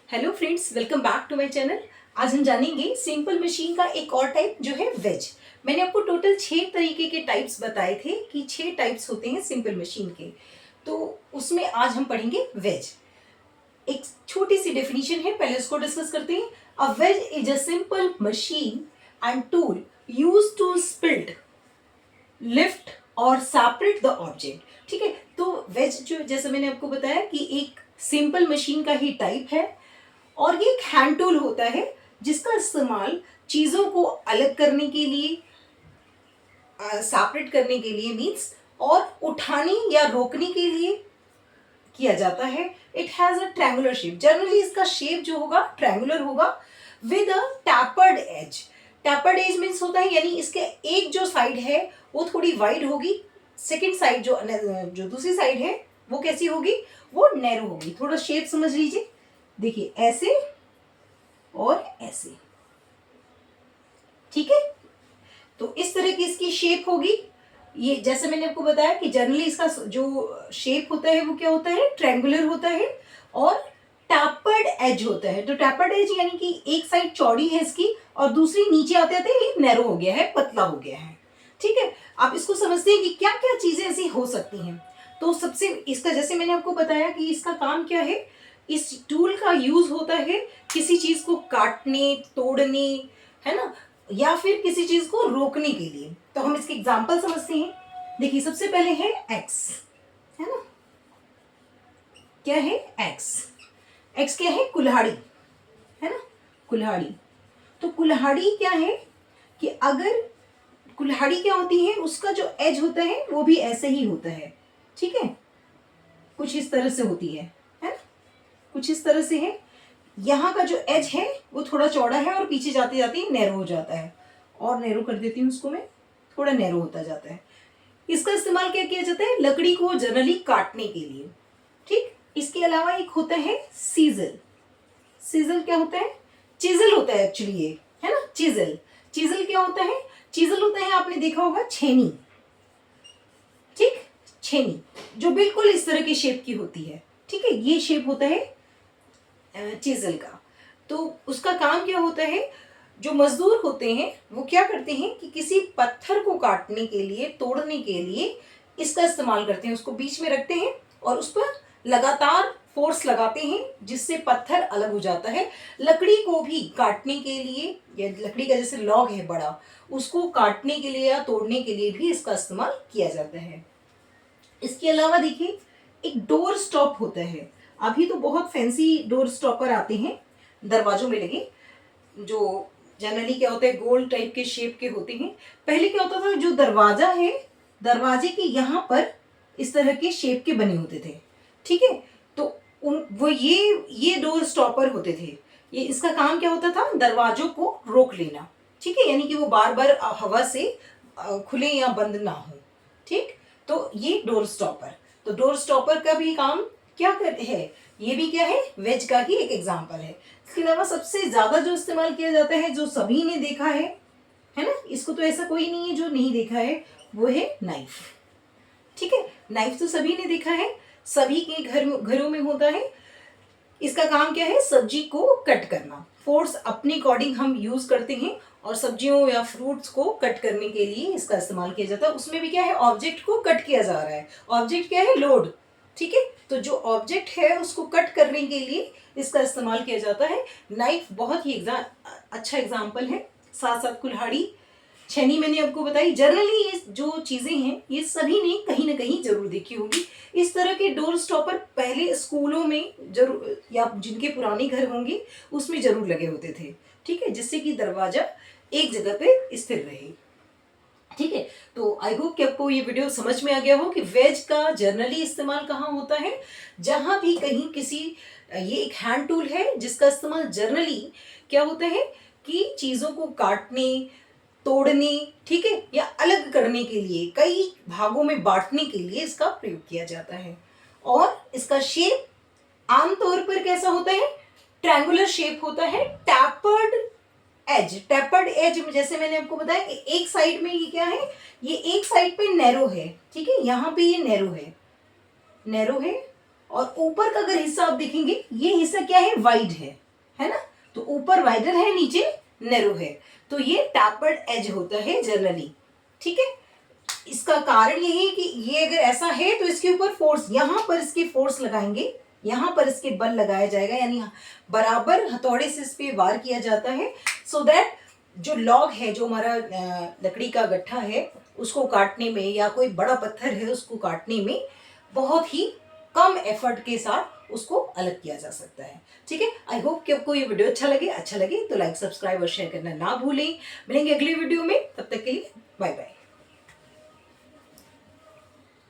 Hello friends, welcome back to my channel. आज हम जानेंगे सिंपल मशीन का एक और टाइप जो है वेज। मैंने आपको टोटल 6 तरीके के टाइप्स बताए थे कि 6 टाइप्स होते हैं सिंपल मशीन के। तो उसमें आज हम पढ़ेंगे वेज। एक छोटी सी डेफिनेशन है, पहले उसको डिस्कस करते हैं। A wedge is a simple machine and tool use to split, lift और सेपरेट द ऑब्जेक्ट। ठीक है, तो वेज जो जैसे मैंने आपको बताया कि एक सिंपल मशीन का ही टाइप है और ये एक हैंड टूल होता है जिसका इस्तेमाल चीज़ों को अलग करने के लिए, सेपरेट करने के लिए मीन्स, और उठाने या रोकने के लिए किया जाता है। It has a triangular shape. Generally इसका शेप जो होगा ट्रायंगुलर होगा with a tapered edge. Tapered edge means होता है यानी इसके एक जो साइड है वो थोड़ी वाइड होगी, सेकेंड साइड जो दूसरी साइड है वो कैसी होगी, वो नैरो होगी। थोड़ा शेप समझ लीजिए, देखिए ऐसे और ऐसे। ठीक है, तो इस तरह की इसकी शेप होगी। ये जैसे मैंने आपको बताया कि जनरली इसका जो शेप होता है वो क्या होता है, ट्रायंगुलर होता है और टैपर्ड एज होता है। तो टैपर्ड एज यानी कि एक साइड चौड़ी है इसकी और दूसरी नीचे आते आते ये नैरो हो गया है, पतला हो गया है। ठीक है, आप इसको समझते हैं कि क्या क्या चीजें ऐसी हो सकती हैं। तो सबसे इसका जैसे मैंने आपको बताया कि इसका काम क्या है, इस टूल का यूज होता है किसी चीज को काटने, तोड़ने, है ना, या फिर किसी चीज को रोकने के लिए। तो हम इसके एग्जाम्पल समझते हैं। देखिए सबसे पहले है एक्स, है ना, क्या है एक्स। एक्स क्या है, कुल्हाड़ी, है ना, कुल्हाड़ी। तो कुल्हाड़ी क्या है कि अगर कुल्हाड़ी क्या होती है, उसका जो एज होता है वो भी ऐसे ही होता है। ठीक है, कुछ इस तरह से होती है ना, कुछ इस तरह से है। यहाँ का जो एज है वो थोड़ा चौड़ा है और पीछे जाते जाते नैरो हो जाता है। और नैरो कर देती हूँ उसको मैं, थोड़ा नैरो होता जाता है। इसका इस्तेमाल क्या किया जाता है, लकड़ी को जनरली काटने के लिए। ठीक, इसके अलावा एक होता है सीजल। सीजल क्या होता है, चिजल होता है एक्चुअली ये, है ना, चिजल। चिजल क्या होता है, चिजल होता है, आपने देखा होगा छेनी। ठीक, छेनी जो बिल्कुल इस तरह की शेप की होती है। ठीक है, ये शेप होता है चिजल का। तो उसका काम क्या होता है, जो मजदूर होते हैं वो क्या करते हैं कि किसी पत्थर को काटने के लिए, तोड़ने के लिए इसका इस्तेमाल करते हैं। उसको बीच में रखते हैं और उस पर लगातार फोर्स लगाते हैं जिससे पत्थर अलग हो जाता है। लकड़ी को भी काटने के लिए, या लकड़ी का जैसे लॉग है बड़ा, उसको काटने के लिए या तोड़ने के लिए भी इसका इस्तेमाल किया जाता है। इसके अलावा देखिए एक डोर स्टॉप होता है। अभी तो बहुत फैंसी डोर स्टॉपर आते हैं दरवाजों में लगे, जो जनरली क्या होता है, गोल टाइप के शेप के होते हैं। पहले क्या होता था, जो दरवाजा है, दरवाजे के यहाँ पर इस तरह के शेप के बने होते थे। ठीक है, तो वो ये डोर स्टॉपर होते थे। ये इसका काम क्या होता था, दरवाजों को रोक लेना। ठीक है, यानी कि वो बार बार हवा से खुले या बंद ना हो। ठीक, तो ये डोर स्टॉपर। तो डोर स्टॉपर का भी काम क्या कर है, ये भी क्या है, वेज का ही एक एग्जाम्पल है। इसके अलावा सबसे ज्यादा जो इस्तेमाल किया जाता है, जो सभी ने देखा है ना, इसको तो ऐसा कोई नहीं है जो नहीं देखा है, वो है नाइफ। ठीक है, नाइफ तो सभी ने देखा है, सभी के घरों में होता है। इसका काम क्या है, सब्जी को कट करना। फोर्स अपने अकॉर्डिंग हम यूज करते हैं और सब्जियों या फ्रूट्स को कट करने के लिए इसका इस्तेमाल किया जाता है। उसमें भी क्या है, ऑब्जेक्ट को कट किया जा रहा है। ऑब्जेक्ट क्या है, लोड। ठीक है, तो जो ऑब्जेक्ट है उसको कट करने के लिए इसका इस्तेमाल किया जाता है। नाइफ बहुत ही अच्छा एग्जाम्पल है। साथ साथ कुल्हाड़ी, छेनी मैंने आपको बताई। जनरली ये जो चीजें हैं ये सभी ने कहीं ना कहीं जरूर देखी होगी। इस तरह के डोर स्टॉपर पहले स्कूलों में जरूर, या जिनके पुराने घर होंगे उसमें जरूर लगे होते थे। ठीक है, जिससे कि दरवाजा एक जगह पे स्थिर रहे। ठीक है, तो आई होप कि आपको ये वीडियो समझ में आ गया हो कि वेज का जनरली इस्तेमाल कहाँ होता है। जहां भी कहीं किसी, ये एक हैंड टूल है जिसका इस्तेमाल जनरली क्या होता है कि चीजों को काटने, तोड़ने, ठीक है, या अलग करने के लिए, कई भागों में बांटने के लिए इसका प्रयोग किया जाता है। और इसका शेप आमतौर पर कैसा होता है, ट्रायंगुलर शेप होता है। टैपर्ड एज, टैपर्ड एज जैसे मैंने आपको बताया कि एक साइड में ये क्या है, ये एक साइड पे नैरो है। ठीक है, यहाँ पे ये नैरो है, नैरो है और ऊपर का अगर हिस्सा आप देखेंगे, ये हिस्सा क्या है, वाइड है ना। तो ऊपर वाइडर है, नीचे नैरो है, तो ये टैपर्ड एज होता है जनरली। ठीक है, इसका कारण यही है कि ये अगर ऐसा है तो इसके ऊपर फोर्स, यहां पर इसके फोर्स लगाएंगे, यहां पर इसके बल लगाया जाएगा, यानी बराबर हथौड़े से इस पे वार किया जाता है, सो दैट जो लॉग है, जो हमारा लकड़ी का गट्ठा है, उसको काटने में, या कोई बड़ा पत्थर है उसको काटने में बहुत ही कम एफर्ट के साथ उसको अलग किया जा सकता है। ठीक है, आई होप कि आपको ये वीडियो अच्छा लगे तो लाइक, सब्सक्राइब और शेयर करना ना भूलें। मिलेंगे अगली वीडियो में, तब तक के लिए बाय बाय।